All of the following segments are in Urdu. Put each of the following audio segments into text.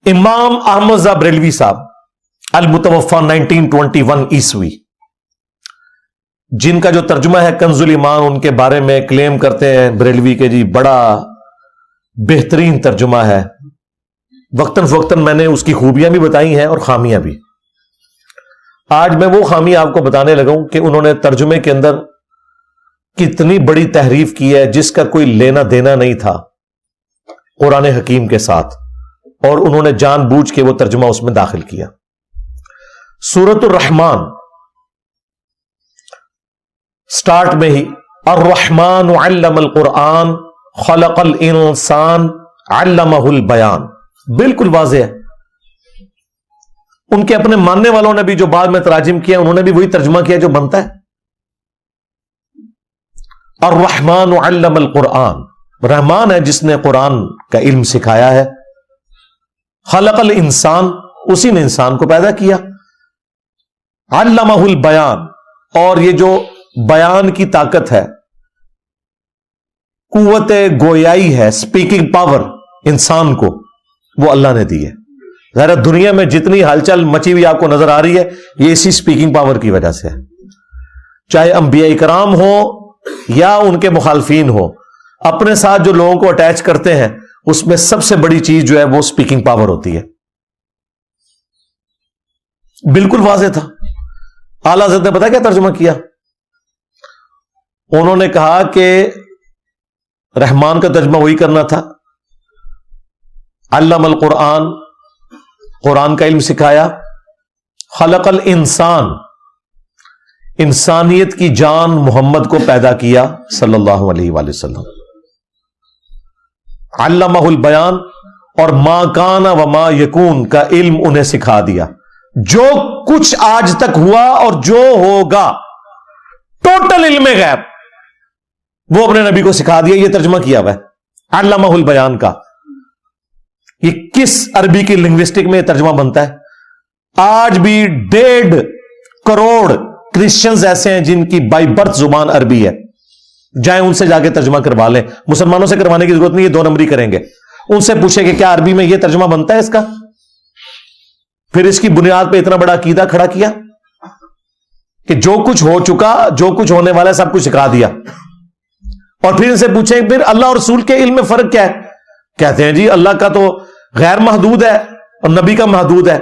امام احمد رضا بریلوی صاحب المتوفا 1921 عیسوی، جن کا جو ترجمہ ہے کنز الایمان، ان کے بارے میں کلیم کرتے ہیں بریلوی کے جی بڑا بہترین ترجمہ ہے۔ وقتاً فوقتاً میں نے اس کی خوبیاں بھی بتائی ہیں اور خامیاں بھی۔ آج میں وہ خامی آپ کو بتانے لگا ہوں کہ انہوں نے ترجمے کے اندر کتنی بڑی تحریف کی ہے جس کا کوئی لینا دینا نہیں تھا قرآن حکیم کے ساتھ، اور انہوں نے جان بوجھ کے وہ ترجمہ اس میں داخل کیا۔ سورۃ الرحمن سٹارٹ میں ہی الرحمن علم القرآن خلق الانسان علمہ البیان، بالکل واضح ہے۔ ان کے اپنے ماننے والوں نے بھی جو بعد میں تراجم کیا انہوں نے بھی وہی ترجمہ کیا جو بنتا ہے۔ الرحمن علم القرآن، رحمان ہے جس نے قرآن کا علم سکھایا ہے۔ خلق الانسان، اسی نے انسان کو پیدا کیا۔ علمہ البیان، اور یہ جو بیان کی طاقت ہے، قوت گویائی ہے، سپیکنگ پاور انسان کو وہ اللہ نے دی ہے۔ ظاہر دنیا میں جتنی ہلچل مچی ہوئی آپ کو نظر آ رہی ہے یہ اسی سپیکنگ پاور کی وجہ سے ہے، چاہے انبیاء کرام ہو یا ان کے مخالفین ہو، اپنے ساتھ جو لوگوں کو اٹیچ کرتے ہیں اس میں سب سے بڑی چیز جو ہے وہ سپیکنگ پاور ہوتی ہے۔ بالکل واضح تھا۔ اعلیٰ حضرت نے پتا کیا ترجمہ کیا؟ انہوں نے کہا کہ رحمان کا ترجمہ وہی کرنا تھا، علم القرآن، قرآن کا علم سکھایا، خلق الانسان، انسانیت کی جان محمد کو پیدا کیا صلی اللہ علیہ وآلہ وسلم، علمہ البیان، اور ما کان و ما یکون کا علم انہیں سکھا دیا۔ جو کچھ آج تک ہوا اور جو ہوگا ٹوٹل علم غیب وہ اپنے نبی کو سکھا دیا۔ یہ ترجمہ کیا ہوا ہے علمہ البیان کا۔ یہ کس عربی کی لنگوسٹک میں یہ ترجمہ بنتا ہے؟ آج بھی 1.5 کروڑ کرسچنز ایسے ہیں جن کی بائی برتھ زبان عربی ہے، جائیں ان سے جا کے ترجمہ کروا لیں۔ مسلمانوں سے کروانے کی ضرورت نہیں، یہ 2 نمبری کریں گے۔ ان سے پوچھیں کہ کیا عربی میں یہ ترجمہ بنتا ہے اس کا؟ پھر اس کی بنیاد پہ اتنا بڑا عقیدہ کھڑا کیا کہ جو کچھ ہو چکا، جو کچھ ہونے والا ہے، سب کچھ سکھا دیا۔ اور پھر ان سے پوچھیں پھر اللہ اور رسول کے علم میں فرق کیا ہے؟ کہتے ہیں جی اللہ کا تو غیر محدود ہے اور نبی کا محدود ہے۔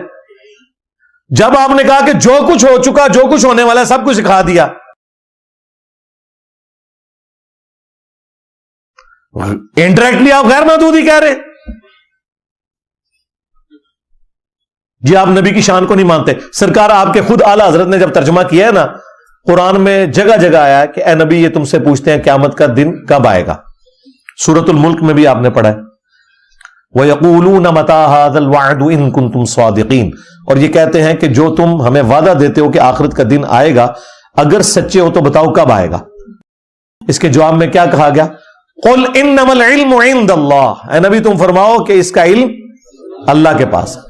جب آپ نے کہا کہ جو کچھ ہو چکا، جو کچھ ہونے والا ہے، سب کچھ سکھا دیا، انڈائریکٹلی آپ غیر محدود ہی کہہ رہے جی، آپ نبی کی شان کو نہیں مانتے۔ سرکار آپ کے خود اعلیٰ حضرت نے جب ترجمہ کیا ہے نا، قرآن میں جگہ جگہ آیا کہ اے نبی یہ تم سے پوچھتے ہیں قیامت کا دن کب آئے گا۔ سورۃ الملک میں بھی آپ نے پڑھا ہے وَيَقُولُونَ مَتَىٰ هَٰذَا الْوَعْدُ إِن كُنتُمْ صَادِقِينَ، اور یہ کہتے ہیں کہ جو تم ہمیں وعدہ دیتے ہو کہ آخرت کا دن آئے گا، اگر سچے ہو تو بتاؤ کب آئے گا۔ اس کے جواب میں کیا کہا گیا؟ قُلْ إِنَّمَا الْعِلْمُ عِندَ اللَّهِ، اے نبی تم فرماؤ کہ اس کا علم اللہ کے پاس ہے۔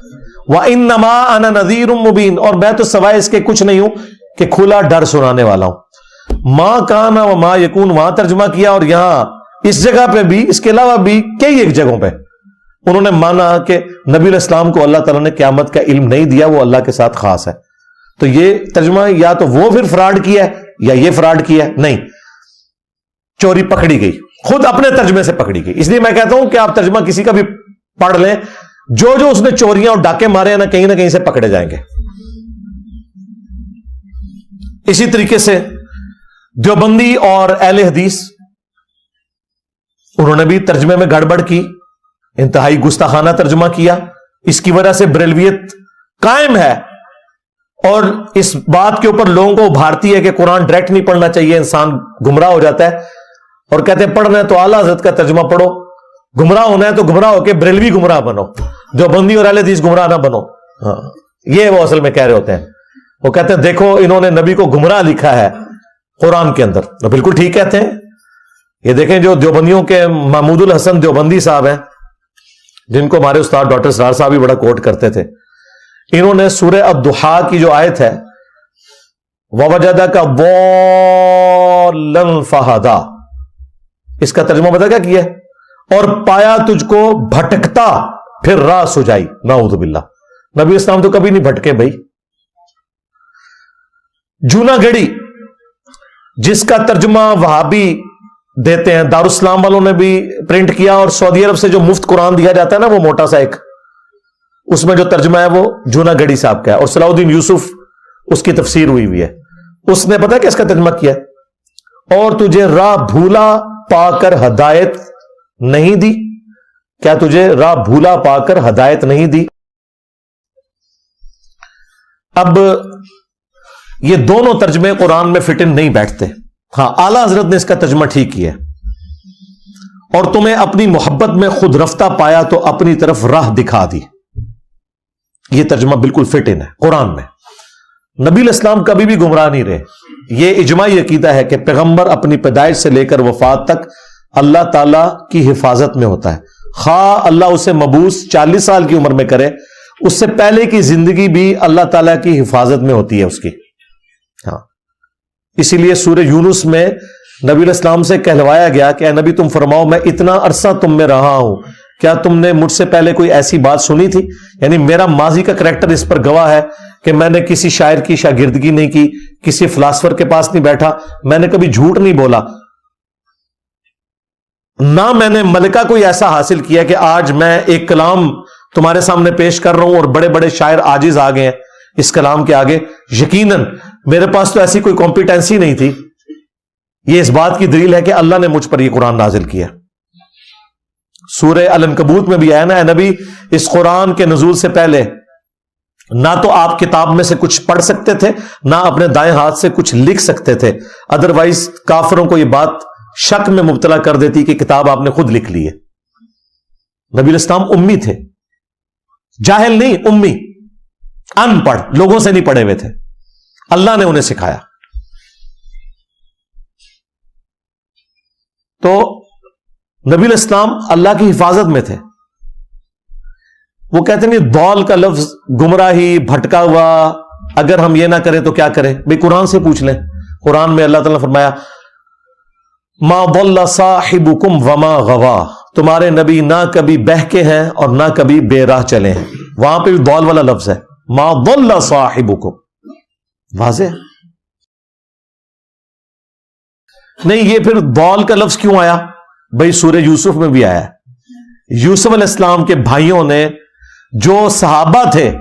وَإِنَّمَا أَنَا نَذِيرٌ مُبِينٌ، اور میں تو سوائے اس کے کچھ نہیں ہوں کہ کھلا ڈر سنانے والا ہوں۔ ما کان و ما یکون وہاں ترجمہ کیا، اور یہاں اس جگہ پہ بھی، اس کے علاوہ بھی کئی ایک جگہوں پہ انہوں نے مانا کہ نبی علیہ السلام کو اللہ تعالیٰ نے قیامت کا علم نہیں دیا، وہ اللہ کے ساتھ خاص ہے۔ تو یہ ترجمہ یا تو وہ پھر فراڈ کیا ہے یا یہ فراڈ کیا ہے، نہیں، چوری پکڑی گئی، خود اپنے ترجمے سے پکڑی گئی۔ اس لیے میں کہتا ہوں کہ آپ ترجمہ کسی کا بھی پڑھ لیں، جو جو اس نے چوریاں اور ڈاکے مارے ہیں نا، کہیں نہ کہیں سے پکڑے جائیں گے۔ اسی طریقے سے دیوبندی اور اہل حدیث، انہوں نے بھی ترجمے میں گڑبڑ کی، انتہائی گستاخانہ ترجمہ کیا۔ اس کی وجہ سے بریلویت قائم ہے اور اس بات کے اوپر لوگوں کو ابھارتی ہے کہ قرآن ڈائریکٹ نہیں پڑھنا چاہیے، انسان گمراہ ہو جاتا ہے، اور کہتے ہیں پڑھنا ہے تو اعلیٰ حضرت کا ترجمہ پڑھو، گمراہ ہونا ہے تو گمراہ ہو کے بریلوی گمراہ بنو، دیوبندی اور اہل حدیث گمراہ نہ بنو۔ ہاں، یہ وہ اصل میں کہہ رہے ہوتے ہیں۔ وہ کہتے ہیں دیکھو انہوں نے نبی کو گمراہ لکھا ہے قرآن کے اندر، تو بالکل ٹھیک کہتے ہیں۔ یہ دیکھیں جو دیوبندیوں کے محمود الحسن دیوبندی صاحب ہیں، جن کو ہمارے استاد ڈاکٹر سرار صاحب بھی بڑا کوٹ کرتے تھے، انہوں نے سورہ الضحیٰ کی جو آیت ہے وَوَجَدَكَ ضَالًّا فَہَدَىٰ، اس کا ترجمہ پتہ کیا ہے؟ اور پایا تجھ کو بھٹکتا پھر راہ سجائی. نعوذ باللہ. نبی اسلام تو کبھی نہیں بھٹکے بھائی. جونا گڑی جس کا ترجمہ وہابی دیتے ہیں, دارالاسلام والوں نے بھی پرنٹ کیا, اور سعودی عرب سے جو مفت قرآن دیا جاتا ہے نا وہ موٹا سا ایک, اس میں جو ترجمہ ہے وہ جونا گڑی صاحب کا ہے, اور صلاح الدین یوسف اس کی تفسیر ہوئی ہے. اس نے پتا کس کا ترجمہ کیا, اور تجھے راہ بھولا پا کر ہدایت نہیں دی. کیا تجھے راہ بھولا پا کر ہدایت نہیں دی؟ اب یہ دونوں ترجمے قرآن میں فٹ ان نہیں بیٹھتے. ہاں, اعلیٰ حضرت نے اس کا ترجمہ ٹھیک کیا, اور تمہیں اپنی محبت میں خود رفتہ پایا تو اپنی طرف راہ دکھا دی. یہ ترجمہ بالکل فٹ ان ہے قرآن میں. نبی الاسلام کبھی بھی گمراہ نہیں رہے. یہ اجماعی عقیدہ ہے کہ پیغمبر اپنی پیدائش سے لے کر وفات تک اللہ تعالی کی حفاظت میں ہوتا ہے. خواہ اللہ اسے مبعوث 40 سال کی عمر میں کرے, اس سے پہلے کی زندگی بھی اللہ تعالیٰ کی حفاظت میں ہوتی ہے اس کی. ہاں, اسی لیے سورہ یونس میں نبی الاسلام سے کہلوایا گیا کہ اے نبی تم فرماؤ میں اتنا عرصہ تم میں رہا ہوں, کیا تم نے مجھ سے پہلے کوئی ایسی بات سنی تھی؟ یعنی میرا ماضی کا کریکٹر اس پر گواہ ہے کہ میں نے کسی شاعر کی شاگردگی نہیں کی, کسی فلاسفر کے پاس نہیں بیٹھا, میں نے کبھی جھوٹ نہیں بولا, نہ میں نے ملکہ کوئی ایسا حاصل کیا کہ آج میں ایک کلام تمہارے سامنے پیش کر رہا ہوں اور بڑے بڑے شاعر عاجز آ گئے ہیں اس کلام کے آگے. یقیناً میرے پاس تو ایسی کوئی کمپیٹنسی نہیں تھی. یہ اس بات کی دلیل ہے کہ اللہ نے مجھ پر یہ قرآن نازل کیا. سورہ العنکبوت میں بھی آیا نا, اے نبی اس قرآن کے نزول سے پہلے نہ تو آپ کتاب میں سے کچھ پڑھ سکتے تھے, نہ اپنے دائیں ہاتھ سے کچھ لکھ سکتے تھے, ادروائز کافروں کو یہ بات شک میں مبتلا کر دیتی کہ کتاب آپ نے خود لکھ لی ہے. نبی الاسلام امی تھے, جاہل نہیں, امی, ان پڑھ, لوگوں سے نہیں پڑھے ہوئے تھے, اللہ نے انہیں سکھایا. تو نبی الاسلام اللہ کی حفاظت میں تھے. وہ کہتے نہیں ضال کا لفظ گمراہی, بھٹکا ہوا, اگر ہم یہ نہ کریں تو کیا کریں؟ بھئی قرآن سے پوچھ لیں. قرآن میں اللہ تعالیٰ نے فرمایا ما ضل صاحبکم وما غوا, تمہارے نبی نہ کبھی بہکے ہیں اور نہ کبھی بے راہ چلے ہیں. وہاں پہ بھی ضال والا لفظ ہے, ما ضل صاحبکم. واضح نہیں. یہ پھر ضال کا لفظ کیوں آیا؟ بھئی سورہ یوسف میں بھی آیا. یوسف علیہ السلام کے بھائیوں نے جو صحابہ تھے,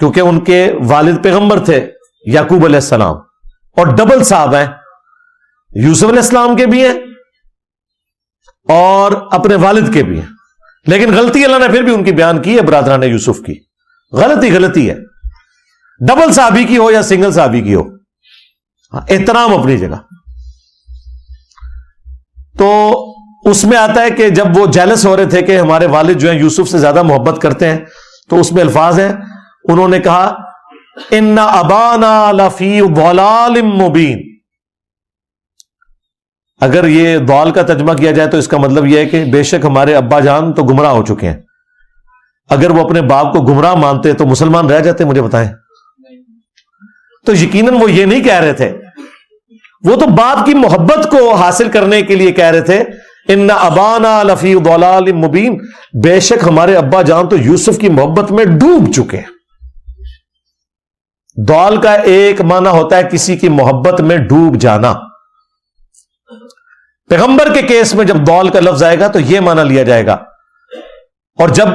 کیونکہ ان کے والد پیغمبر تھے یعقوب علیہ السلام, اور ڈبل صاحب ہیں, یوسف علیہ السلام کے بھی ہیں اور اپنے والد کے بھی ہیں, لیکن غلطی اللہ نے پھر بھی ان کی بیان کی ہے. برادران یوسف کی غلطی ہے, ڈبل صحابی کی ہو یا سنگل صحابی کی ہو, احترام اپنی جگہ. تو اس میں آتا ہے کہ جب وہ جیلس ہو رہے تھے کہ ہمارے والد جو ہیں یوسف سے زیادہ محبت کرتے ہیں, تو اس میں الفاظ ہیں, انہوں نے کہا ان ابانا لفی ضلال مبین. اگر یہ ضال کا ترجمہ کیا جائے تو اس کا مطلب یہ ہے کہ بے شک ہمارے ابا جان تو گمراہ ہو چکے ہیں. اگر وہ اپنے باپ کو گمراہ مانتے تو مسلمان رہ جاتے؟ مجھے بتائیں. تو یقیناً وہ یہ نہیں کہہ رہے تھے, وہ تو باپ کی محبت کو حاصل کرنے کے لیے کہہ رہے تھے ان ابانا لفی ضلال مبین, بے شک ہمارے ابا جان تو یوسف کی محبت میں ڈوب چکے ہیں. ضال کا ایک معنی ہوتا ہے کسی کی محبت میں ڈوب جانا. پیغمبر کے کیس میں جب ضال کا لفظ آئے گا تو یہ معنی لیا جائے گا, اور جب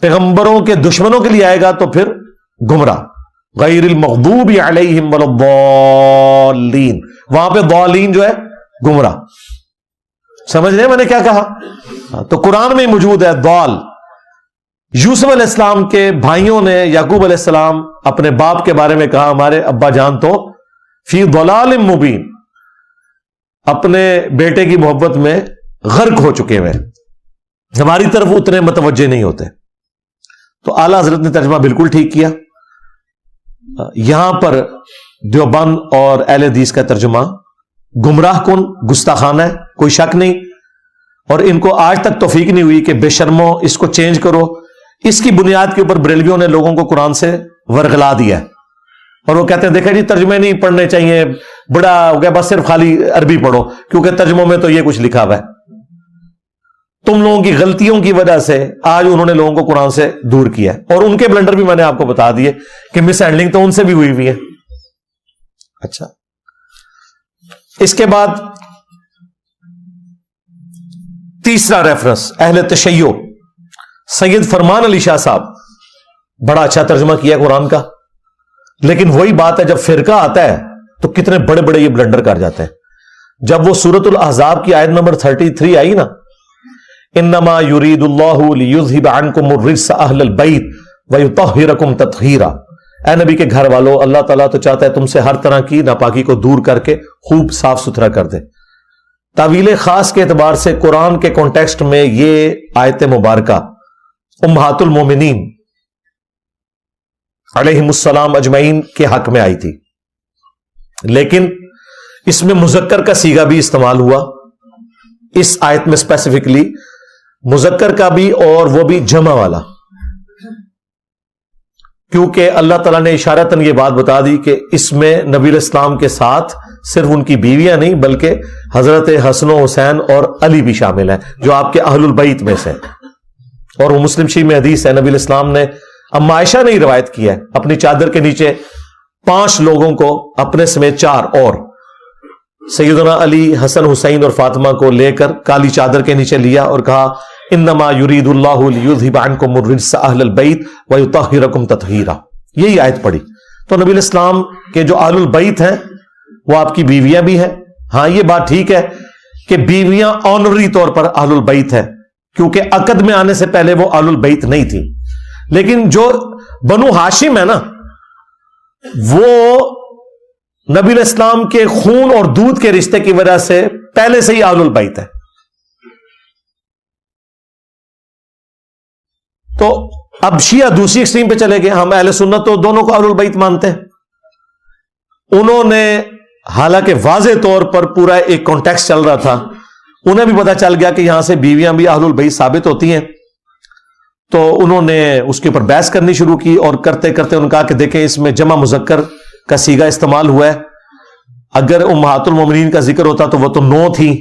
پیغمبروں کے دشمنوں کے لیے آئے گا تو پھر گمراہ. غیر المغضوب علیہم ولا الضالین, وہاں پہ ضالین جو ہے گمراہ. سمجھ رہے ہیں میں نے کیا کہا؟ تو قرآن میں موجود ہے ضال. یوسف علیہ السلام کے بھائیوں نے یعقوب علیہ السلام اپنے باپ کے بارے میں کہا ہمارے ابا جان تو فی ضلال مبین, اپنے بیٹے کی محبت میں غرق ہو چکے ہوئے, ہماری طرف اتنے متوجہ نہیں ہوتے. تو اعلیٰ حضرت نے ترجمہ بالکل ٹھیک کیا. یہاں پر دیوبند اور اہل حدیث کا ترجمہ گمراہ کن, گستاخانہ ہے, کوئی شک نہیں, اور ان کو آج تک توفیق نہیں ہوئی کہ بے شرمو اس کو چینج کرو. اس کی بنیاد کے اوپر بریلویوں نے لوگوں کو قرآن سے ورغلا دیا ہے, اور وہ کہتے ہیں دیکھیں جی ترجمے نہیں پڑھنے چاہیے, بڑا ہو گیا, بس صرف خالی عربی پڑھو کیونکہ ترجموں میں تو یہ کچھ لکھا ہوا ہے. تم لوگوں کی غلطیوں کی وجہ سے آج انہوں نے لوگوں کو قرآن سے دور کیا ہے، اور ان کے بلنڈر بھی میں نے آپ کو بتا دیے کہ مس ہینڈلنگ تو ان سے بھی ہوئی ہے۔ اچھا، اس کے بعد تیسرا ریفرنس اہل تشیع، سید فرمان علی شاہ صاحب، بڑا اچھا ترجمہ کیا قرآن کا، لیکن وہی بات ہے جب فرقہ آتا ہے تو کتنے بڑے بڑے یہ بلنڈر کر جاتے ہیں۔ جب وہ سورۃ الاحزاب کی آیت نمبر 33 آئی نا، انما یرید اللہ لیذھب عنکم الرجس اہل البیت ویطہرکم تطہیرا، اے نبی کے گھر والو، اللہ تعالیٰ تو چاہتا ہے تم سے ہر طرح کی ناپاکی کو دور کر کے خوب صاف ستھرا کر دے۔ تعویل خاص کے اعتبار سے قرآن کے کانٹیکسٹ میں یہ آیت مبارکہ امہات المومنین علیہم السلام اجمعین کے حق میں آئی تھی، لیکن اس میں مذکر کا صیغہ بھی استعمال ہوا اس آیت میں، اسپیسیفکلی مذکر کا بھی، اور وہ بھی جمع والا، کیونکہ اللہ تعالیٰ نے اشارتاً یہ بات بتا دی کہ اس میں نبی علیہ السلام کے ساتھ صرف ان کی بیویاں نہیں بلکہ حضرت حسن و حسین اور علی بھی شامل ہیں جو آپ کے اہل البیت میں سے، اور وہ مسلم شریف میں حدیث ہے، نبی علیہ السلام نے اما عائشہ نے روایت کی ہے، اپنی چادر کے نیچے 5 لوگوں کو اپنے سمیت 4 اور سیدنا علی، حسن، حسین اور فاطمہ کو لے کر کالی چادر کے نیچے لیا اور کہا انما یرید اللہ لیذھب عنکم الرجس اہل البیت ویطہرکم تطہیرا، یہی آیت پڑھی۔ تو نبی علیہ السلام کے جو اہل البیت ہیں وہ آپ کی بیویاں بھی ہیں۔ ہاں یہ بات ٹھیک ہے کہ بیویاں آنری طور پر اہل البیت ہیں، کیونکہ عقد میں آنے سے پہلے وہ اہل البیت نہیں تھی، لیکن جو بنو ہاشم ہے نا، وہ نبی علیہ السلام کے خون اور دودھ کے رشتے کی وجہ سے پہلے سے ہی اہل البیت ہے۔ تو اب شیعہ دوسری ایکسٹریم پہ چلے گئے، ہم اہل سنت تو دونوں کو اہل البیت مانتے ہیں۔ انہوں نے حالانکہ واضح طور پر پورا ایک کانٹیکسٹ چل رہا تھا، انہیں بھی پتا چل گیا کہ یہاں سے بیویاں بھی اہل البیت ثابت ہوتی ہیں، تو انہوں نے اس کے اوپر بحث کرنی شروع کی، اور کرتے کرتے انہوں نے کہا کہ دیکھیں اس میں جمع مذکر کا صیغہ استعمال ہوا ہے، اگر امہات المومنین کا ذکر ہوتا تو وہ تو 9 تھی،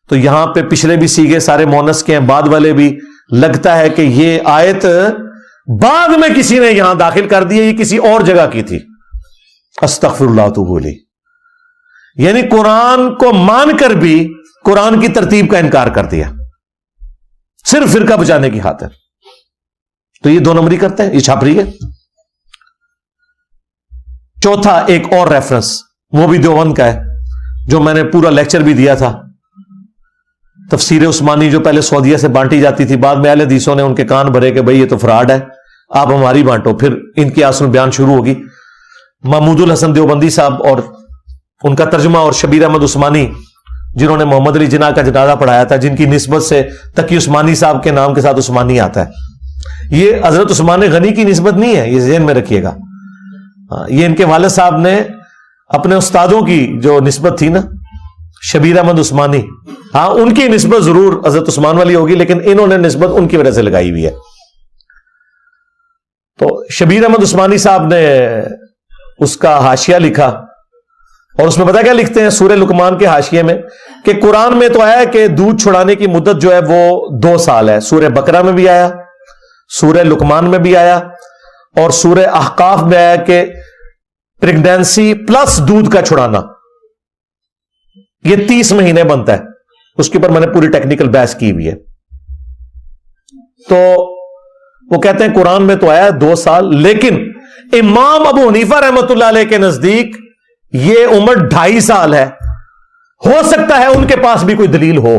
تو یہاں پہ پچھلے بھی صیغے سارے مونس کے ہیں، بعد والے بھی، لگتا ہے کہ یہ آیت بعد میں کسی نے یہاں داخل کر دی ہے، یہ کسی اور جگہ کی تھی۔ استغفر اللہ تو بولی، یعنی قرآن کو مان کر بھی قرآن کی ترتیب کا انکار کر دیا صرف فرقہ بچانے کی خاطر۔ تو یہ 2 نمبری کرتے ہیں، یہ چھاپری ہے۔ چوتھا ایک اور ریفرنس، وہ بھی دیوبند کا ہے، جو میں نے پورا لیکچر بھی دیا تھا، تفسیر عثمانی جو پہلے سعودیہ سے بانٹی جاتی تھی، بعد میں اہل حدیثوں نے ان کے کان بھرے کہ بھئی یہ تو فراڈ ہے، آپ ہماری بانٹو، پھر ان کی آسن بیان شروع ہوگی۔ محمود الحسن دیوبندی صاحب اور ان کا ترجمہ، اور شبیر احمد عثمانی جنہوں نے محمد علی جناح کا جنازہ پڑھایا تھا، جن کی نسبت سے تقی عثمانی صاحب کے نام کے ساتھ عثمانی آتا ہے، یہ حضرت عثمان غنی کی نسبت نہیں ہے، یہ ذہن میں رکھیے گا، یہ ان کے والد صاحب نے اپنے استادوں کی جو نسبت تھی نا، شبیر احمد عثمانی، ہاں ان کی نسبت ضرور حضرت عثمان والی ہوگی، لیکن انہوں نے نسبت ان کی وجہ سے لگائی ہوئی ہے۔ تو شبیر احمد عثمانی صاحب نے اس کا حاشیہ لکھا، اور اس میں پتا کیا لکھتے ہیں سورہ لقمان کے حاشیے میں، کہ قرآن میں تو آیا ہے کہ دودھ چھڑانے کی مدت جو ہے وہ 2 سال ہے، سورہ بقرہ میں بھی آیا، سورہ لقمان میں بھی آیا، اور سورہ احقاف میں آیا کہ پریگنینسی پلس دودھ کا چھڑانا یہ 30 مہینے بنتا ہے۔ اس کے اوپر میں نے پوری ٹیکنیکل بحث کی ہوئی ہے۔ تو وہ کہتے ہیں قرآن میں تو آیا 2 سال، لیکن امام ابو حنیفہ رحمۃ اللہ علیہ کے نزدیک یہ عمر 2.5 سال ہے، ہو سکتا ہے ان کے پاس بھی کوئی دلیل ہو۔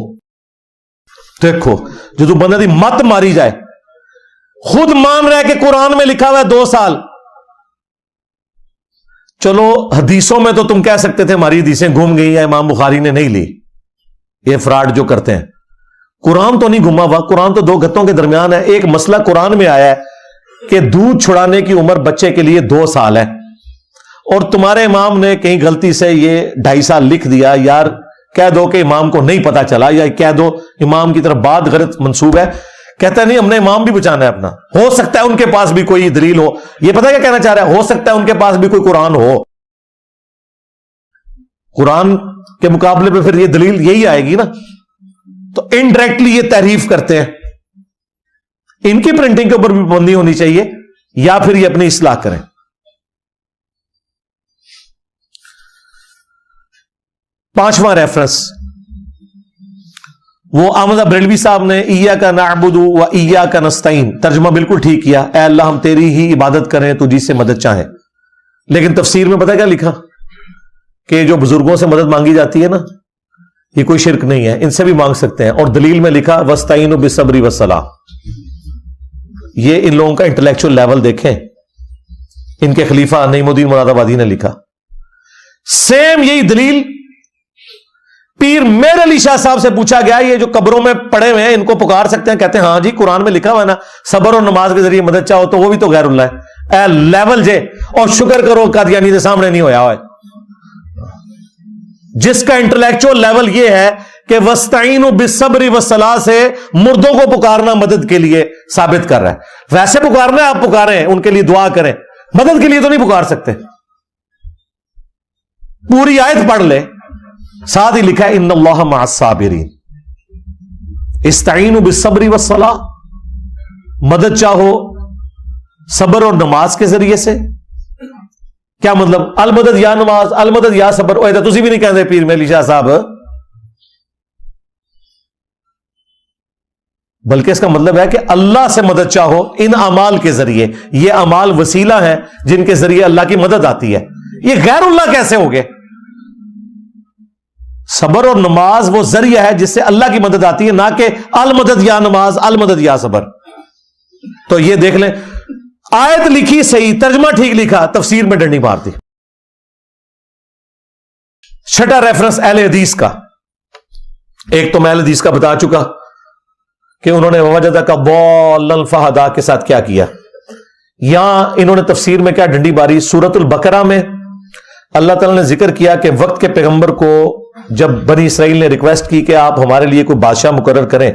دیکھو جو بندہ دی مت ماری جائے، خود مان رہا ہے کہ قرآن میں لکھا ہوا ہے 2 سال۔ چلو حدیثوں میں تو تم کہہ سکتے تھے ہماری حدیثیں گم گئی ہیں، امام بخاری نے نہیں لی، یہ فراڈ جو کرتے ہیں۔ قرآن تو نہیں گما ہوا، قرآن تو 2 گتوں کے درمیان ہے۔ ایک مسئلہ قرآن میں آیا ہے کہ دودھ چھڑانے کی عمر بچے کے لیے 2 سال ہے، اور تمہارے امام نے کہیں غلطی سے یہ 2.5 سال لکھ دیا، یار کہہ دو کہ امام کو نہیں پتا چلا، یا کہہ دو امام کی طرف بات غلط منسوب ہے۔ کہتا ہے نہیں، ہم نے امام بھی بچانا ہے اپنا، ہو سکتا ہے ان کے پاس بھی کوئی دلیل ہو۔ یہ پتا کیا کہنا چاہ رہا ہے، ہو سکتا ہے ان کے پاس بھی کوئی قرآن ہو۔ قرآن کے مقابلے پہ پھر یہ دلیل یہی آئے گی نا۔ تو انڈائریکٹلی یہ تحریف کرتے ہیں. ان کی پرنٹنگ کے اوپر بھی پابندی ہونی چاہیے یا پھر یہ اپنی اصلاح کریں. پانچواں ریفرنس وہ احمد بریلوی صاحب نے ایاک نعبد و ایاک نستعین ترجمہ بالکل ٹھیک کیا. اے اللہ ہم تیری ہی عبادت کریں تو جس سے مدد چاہیں. لیکن تفسیر میں پتہ کیا لکھا کہ جو بزرگوں سے مدد مانگی جاتی ہے نا یہ کوئی شرک نہیں ہے, ان سے بھی مانگ سکتے ہیں. اور دلیل میں لکھا واستعینوا بالصبر والصلاۃ. یہ ان لوگوں کا انٹلیکچوئل لیول دیکھیں. ان کے خلیفہ نعیم الدین مراد آبادی نے لکھا. سیم یہی دلیل پیر میر علی شاہ صاحب سے پوچھا گیا یہ جو قبروں میں پڑے ہوئے ہیں ان کو پکار سکتے ہیں؟ کہتے ہیں ہاں جی قرآن میں لکھا ہوا ہے نا صبر اور نماز کے ذریعے مدد چاہو تو وہ بھی تو غیر اللہ ہے. اے لیول جے اور شکر کرو قادیانی کے سامنے نہیں ہویا ہوا جس کا انٹلیکچوئل لیول یہ ہے کہ وستعینوا بالصبر والصلاۃ سے مردوں کو پکارنا مدد کے لیے ثابت کر رہا ہے. ویسے پکارنا ہے آپ پکاریں ان کے لیے دعا کریں, مدد کے لیے تو نہیں پکار سکتے. پوری آیت پڑھ لے ساتھ ہی لکھا ہے ان اللہ مع الصابرین. استعینوا بالصبر والصلاۃ, مدد چاہو صبر اور نماز کے ذریعے سے. کیا مطلب المدد یا نماز المدد یا صبر؟ تسی بھی نہیں کہتے پیر میر علی شاہ صاحب, بلکہ اس کا مطلب ہے کہ اللہ سے مدد چاہو ان اعمال کے ذریعے. یہ اعمال وسیلہ ہیں جن کے ذریعے اللہ کی مدد آتی ہے. یہ غیر اللہ کیسے ہو گئے؟ صبر اور نماز وہ ذریعہ ہے جس سے اللہ کی مدد آتی ہے, نہ کہ المدد یا نماز المدد یا صبر. تو یہ دیکھ لیں آیت لکھی صحیح, ترجمہ ٹھیک لکھا, تفسیر میں ڈنڈی مار دی. چھٹا ریفرنس اہل حدیث کا. ایک تو میں اہل حدیث کا بتا چکا کہ انہوں نے وجدک ضالا فہدی کے ساتھ کیا کیا. یہاں انہوں نے تفسیر میں کیا ڈنڈی ماری. سورۃ البقرہ میں اللہ تعالیٰ نے ذکر کیا کہ وقت کے پیغمبر کو جب بنی اسرائیل نے ریکویسٹ کی کہ آپ ہمارے لیے کوئی بادشاہ مقرر کریں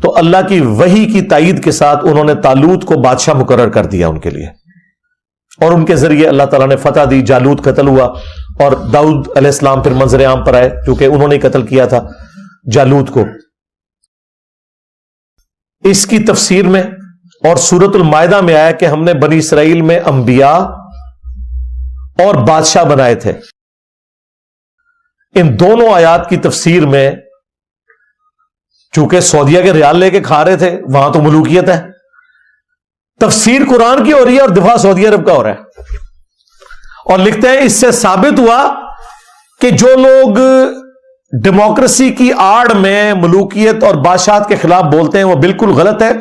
تو اللہ کی وحی کی تائید کے ساتھ انہوں نے طالوت کو بادشاہ مقرر کر دیا ان کے لیے, اور ان کے ذریعے اللہ تعالیٰ نے فتح دی. جالوت قتل ہوا اور داؤد علیہ السلام پھر منظر عام پر آئے کیونکہ انہوں نے قتل کیا تھا جالوت کو. اس کی تفسیر میں اور سورۃ المائدہ میں آیا کہ ہم نے بنی اسرائیل میں انبیاء اور بادشاہ بنائے تھے. ان دونوں آیات کی تفسیر میں چونکہ سعودیہ کے ریال لے کے کھا رہے تھے وہاں تو ملوکیت ہے, تفسیر قرآن کی ہو رہی ہے اور دفاع سعودی عرب کا ہو رہا ہے. اور لکھتے ہیں اس سے ثابت ہوا کہ جو لوگ ڈیموکریسی کی آڑ میں ملوکیت اور بادشاہت کے خلاف بولتے ہیں وہ بالکل غلط ہے.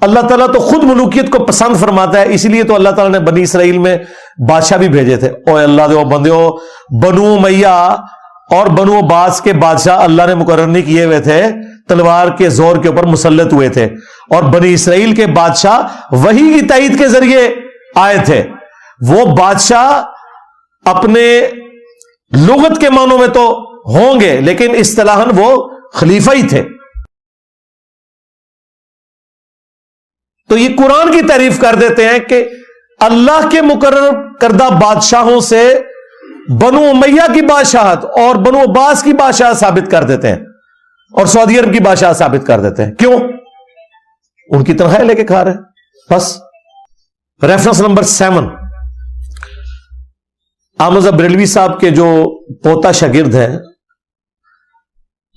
اللہ تعالیٰ تو خود ملوکیت کو پسند فرماتا ہے, اسی لیے تو اللہ تعالیٰ نے بنی اسرائیل میں بادشاہ بھی بھیجے تھے. او اللہ دے بندیو, بنو امیہ اور بنو عباس کے بادشاہ اللہ نے مقرر نہیں کیے ہوئے تھے, تلوار کے زور کے اوپر مسلط ہوئے تھے. اور بنی اسرائیل کے بادشاہ وحی کی تائید کے ذریعے آئے تھے. وہ بادشاہ اپنے لغت کے معنوں میں تو ہوں گے لیکن اصطلاحاً وہ خلیفہ ہی تھے. تو یہ قرآن کی تعریف کر دیتے ہیں کہ اللہ کے مقرر کردہ بادشاہوں سے بنو امیہ کی بادشاہت اور بنو عباس کی بادشاہت ثابت کر دیتے ہیں اور سعودی عرب کی بادشاہت ثابت کر دیتے ہیں. کیوں؟ ان کی تنخواہ لے کے کھا رہے ہیں بس. ریفرنس نمبر 7 احمد بریلوی صاحب کے جو پوتا شاگرد ہیں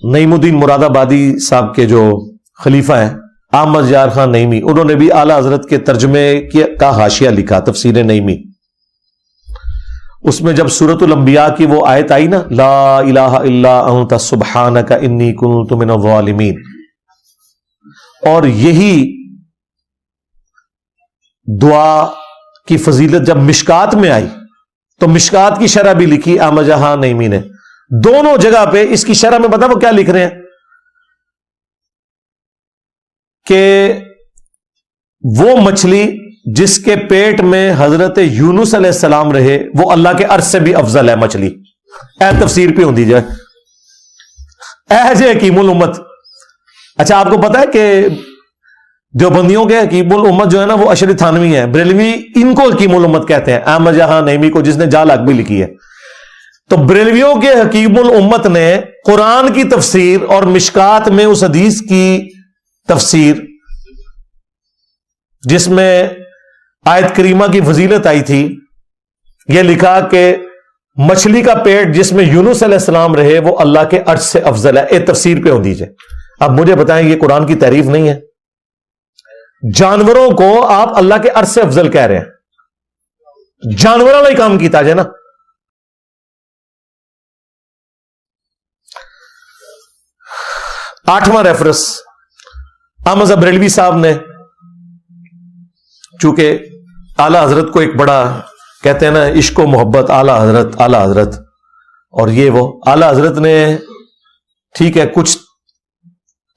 نعیم الدین مراد آبادی صاحب کے جو خلیفہ ہیں احمد یار خان نعیمی, انہوں نے بھی اعلی حضرت کے ترجمے کا حاشیہ لکھا تفسیر نعیمی. اس میں جب سورۃ الانبیاء کی وہ آیت آئی نا لا الہ الا انت سبحانک انی کنت من الظالمین, اور یہی دعا کی فضیلت جب مشکات میں آئی تو مشکات کی شرح بھی لکھی احمد جہاں نعیمی نے. دونوں جگہ پہ اس کی شرح میں پتا وہ کیا لکھ رہے ہیں کہ وہ مچھلی جس کے پیٹ میں حضرت یونس علیہ السلام رہے وہ اللہ کے عرش سے بھی افضل ہے مچھلی. اے تفسیر پہ ہوندی جائے اے جے حکیم الامت. اچھا آپ کو پتا ہے کہ جو بندیوں کے حکیم الامت جو ہے نا وہ اشری تھانوی ہیں, بریلوی ان کو حکیم الامت کہتے ہیں, احمد جہاں نعیمی کو جس نے جال اک بھی لکھی ہے. تو بریلویوں کے حکیم الامت نے قرآن کی تفسیر اور مشکات میں اس حدیث کی تفسیر جس میں آیت کریمہ کی فضیلت آئی تھی، یہ لکھا کہ مچھلی کا پیٹ جس میں یونس علیہ السلام رہے وہ اللہ کے عرش سے افضل ہے. ایک تفسیر پہ ہو دیجئے. اب مجھے بتائیں یہ قرآن کی تعریف نہیں ہے؟ جانوروں کو آپ اللہ کے عرش سے افضل کہہ رہے ہیں، جانوروں نے کام کیتا جائے نا. آٹھواں ریفرنس احمد بریلوی صاحب نے، چونکہ اعلی حضرت کو ایک بڑا کہتے ہیں نا عشق و محبت، اعلی حضرت اعلی حضرت، اور یہ وہ اعلی حضرت نے ٹھیک ہے کچھ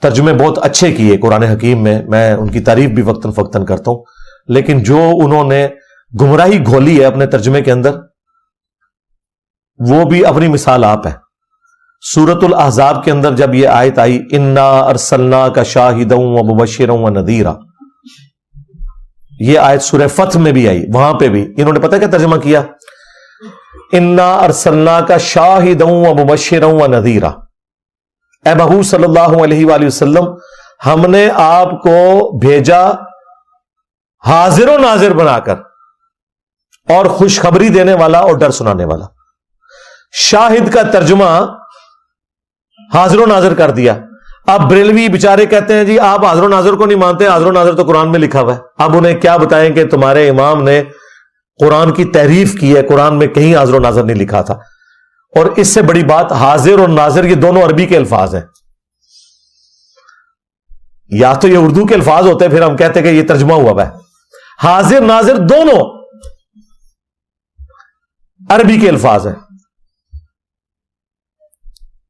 ترجمے بہت اچھے کیے قرآن حکیم میں ان کی تعریف بھی وقتاً فوقتاً کرتا ہوں، لیکن جو انہوں نے گمراہی گھولی ہے اپنے ترجمے کے اندر وہ بھی اپنی مثال آپ ہے. سورۃ الاحزاب کے اندر جب یہ آیت آئی انا ارسلناک شاہدا ومبشرا ونذیرا، یہ آیت سورہ فتح میں بھی آئی، وہاں پہ بھی انہوں نے پتہ کیا ترجمہ کیا؟ انا ارسلناک شاہدا ومبشرا ونذیرا، اے محبوب صلی اللہ علیہ وآلہ وسلم ہم نے آپ کو بھیجا حاضر و ناظر بنا کر اور خوشخبری دینے والا اور ڈر سنانے والا. شاہد کا ترجمہ حاضر و ناظر کر دیا. اب بریلوی بیچارے کہتے ہیں جی آپ حاضر و ناظر کو نہیں مانتے، حاضر و ناظر تو قرآن میں لکھا ہوا ہے. اب انہیں کیا بتائیں کہ تمہارے امام نے قرآن کی تحریف کی ہے، قرآن میں کہیں حاضر و ناظر نہیں لکھا تھا. اور اس سے بڑی بات حاضر اور ناظر یہ دونوں عربی کے الفاظ ہیں، یا تو یہ اردو کے الفاظ ہوتے ہیں پھر ہم کہتے کہ یہ ترجمہ ہوا ہے. حاضر ناظر دونوں عربی کے الفاظ ہیں.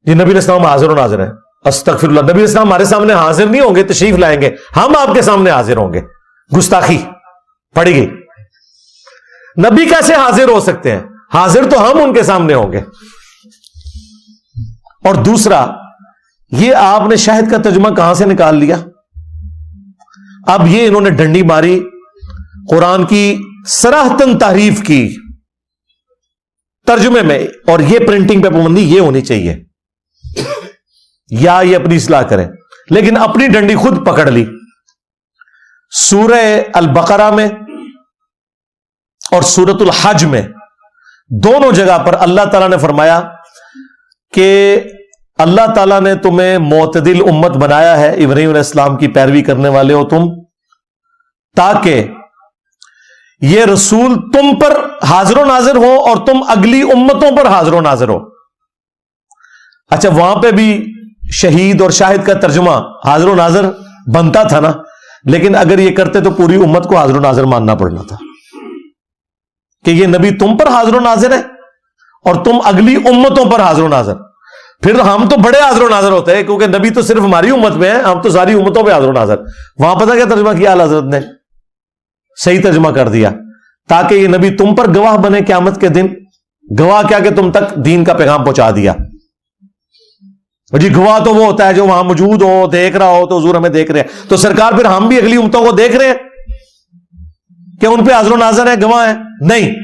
یہ نبی علیہ السلام حاضر و ناظر ہیں، استغفر اللہ. نبی علیہ السلام ہمارے سامنے حاضر نہیں ہوں گے، تشریف لائیں گے، ہم آپ کے سامنے حاضر ہوں گے. گستاخی پڑی گئی. نبی کیسے حاضر ہو سکتے ہیں؟ حاضر تو ہم ان کے سامنے ہوں گے. اور دوسرا یہ آپ نے شاہد کا ترجمہ کہاں سے نکال لیا؟ اب یہ انہوں نے ڈنڈی ماری، قرآن کی صراحتاً تعریف کی ترجمے میں، اور یہ پرنٹنگ پہ پابندی یہ ہونی چاہیے یا یہ اپنی اصلاح کریں. لیکن اپنی ڈنڈی خود پکڑ لی. سورہ البقرہ میں اور سورۃ الحج میں دونوں جگہ پر اللہ تعالیٰ نے فرمایا کہ اللہ تعالیٰ نے تمہیں معتدل امت بنایا ہے، ابراہیم علیہ السلام کی پیروی کرنے والے ہو تم، تاکہ یہ رسول تم پر حاضر و ناظر ہو اور تم اگلی امتوں پر حاضر و ناظر ہو. اچھا وہاں پہ بھی شہید اور شاہد کا ترجمہ حاضر و ناظر بنتا تھا نا، لیکن اگر یہ کرتے تو پوری امت کو حاضر و ناظر ماننا پڑنا تھا کہ یہ نبی تم پر حاضر و ناظر ہے اور تم اگلی امتوں پر حاضر و ناظر. پھر ہم تو بڑے حاضر و ناظر ہوتے ہیں کیونکہ نبی تو صرف ہماری امت میں ہے، ہم تو ساری امتوں پہ حاضر و ناظر. وہاں پتہ کیا ترجمہ کیا اعلی حضرت نے؟ صحیح ترجمہ کر دیا، تاکہ یہ نبی تم پر گواہ بنے قیامت کے دن. گواہ کیا کہ تم تک دین کا پیغام پہنچا دیا. جی گواہ تو وہ ہوتا ہے جو وہاں موجود ہو، دیکھ رہا ہو، تو حضور ہمیں دیکھ رہے ہیں. تو سرکار پھر ہم بھی اگلی امتوں کو دیکھ رہے ہیں کہ ان پہ حاضر و ناظر ہیں، گواہ ہیں؟ نہیں.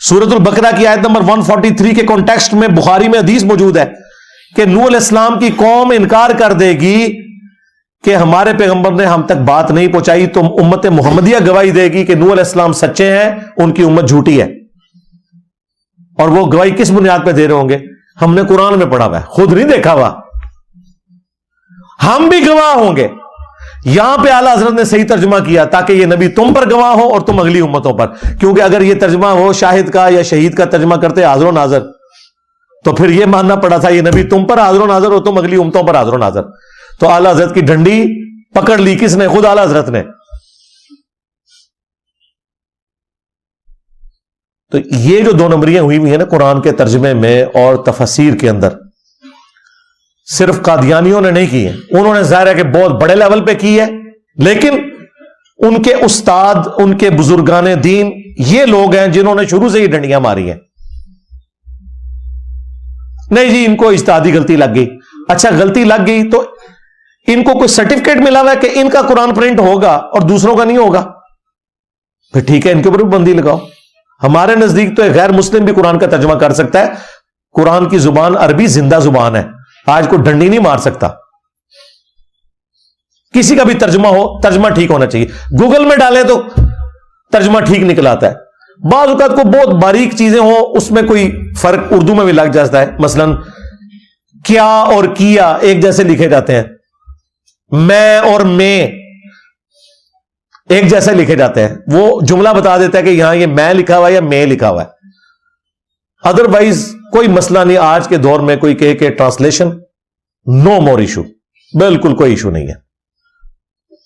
سورۃ البقرہ کی آیت نمبر 143 کے کانٹیکسٹ میں بخاری میں حدیث موجود ہے کہ نوح علیہ السلام کی قوم انکار کر دے گی کہ ہمارے پیغمبر نے ہم تک بات نہیں پہنچائی، تو امت محمدیہ گواہی دے گی کہ نوح علیہ السلام سچے ہیں، ان کی امت جھوٹی ہے. اور وہ گواہی کس بنیاد پہ دے رہے ہوں گے؟ ہم نے قرآن میں پڑھا ہوا ہے، خود نہیں دیکھا ہوا. ہم بھی گواہ ہوں گے. یہاں پہ اعلیٰ حضرت نے صحیح ترجمہ کیا تاکہ یہ نبی تم پر گواہ ہو اور تم اگلی امتوں پر. کیونکہ اگر یہ ترجمہ ہو شاہد کا یا شہید کا ترجمہ کرتے حاضر و ناظر تو پھر یہ ماننا پڑا تھا یہ نبی تم پر حاضر و ناظر ہو، تم اگلی امتوں پر حاضر و ناظر. تو اعلیٰ حضرت کی ڈنڈی پکڑ لی کس نے؟ خود اعلیٰ حضرت نے. تو یہ جو دو نمبریاں ہوئی ہوئی ہیں نا قرآن کے ترجمے میں اور تفسیر کے اندر، صرف قادیانیوں نے نہیں کی ہے. انہوں نے ظاہر ہے کہ بہت بڑے لیول پہ کی ہے، لیکن ان کے استاد، ان کے بزرگان دین یہ لوگ ہیں جنہوں نے شروع سے ہی ڈنڈیاں ماری ہیں. نہیں جی ان کو اجتہادی غلطی لگ گئی. اچھا غلطی لگ گئی تو ان کو کوئی سرٹیفکیٹ ملا ہوا ہے کہ ان کا قرآن پرنٹ ہوگا اور دوسروں کا نہیں ہوگا؟ پھر ٹھیک ہے ان کے اوپر بھی بندی لگاؤ. ہمارے نزدیک تو ایک غیر مسلم بھی قرآن کا ترجمہ کر سکتا ہے. قرآن کی زبان عربی زندہ زبان ہے, آج کو ڈنڈی نہیں مار سکتا. کسی کا بھی ترجمہ ہو, ترجمہ ٹھیک ہونا چاہیے. گوگل میں ڈالیں تو ترجمہ ٹھیک نکل آتا ہے. بعض اوقات کو بہت باریک چیزیں ہوں اس میں کوئی فرق اردو میں بھی لگ جاتا ہے. مثلا کیا اور کیا ایک جیسے لکھے جاتے ہیں, میں اور میں ایک جیسے لکھے جاتے ہیں. وہ جملہ بتا دیتا ہے کہ یہاں یہ میں لکھا ہوا ہے یا میں لکھا ہوا ہے. ادروائز کوئی مسئلہ نہیں. آج کے دور میں کوئی کہے کہ ٹرانسلیشن نو مور ایشو, بالکل کوئی ایشو نہیں ہے.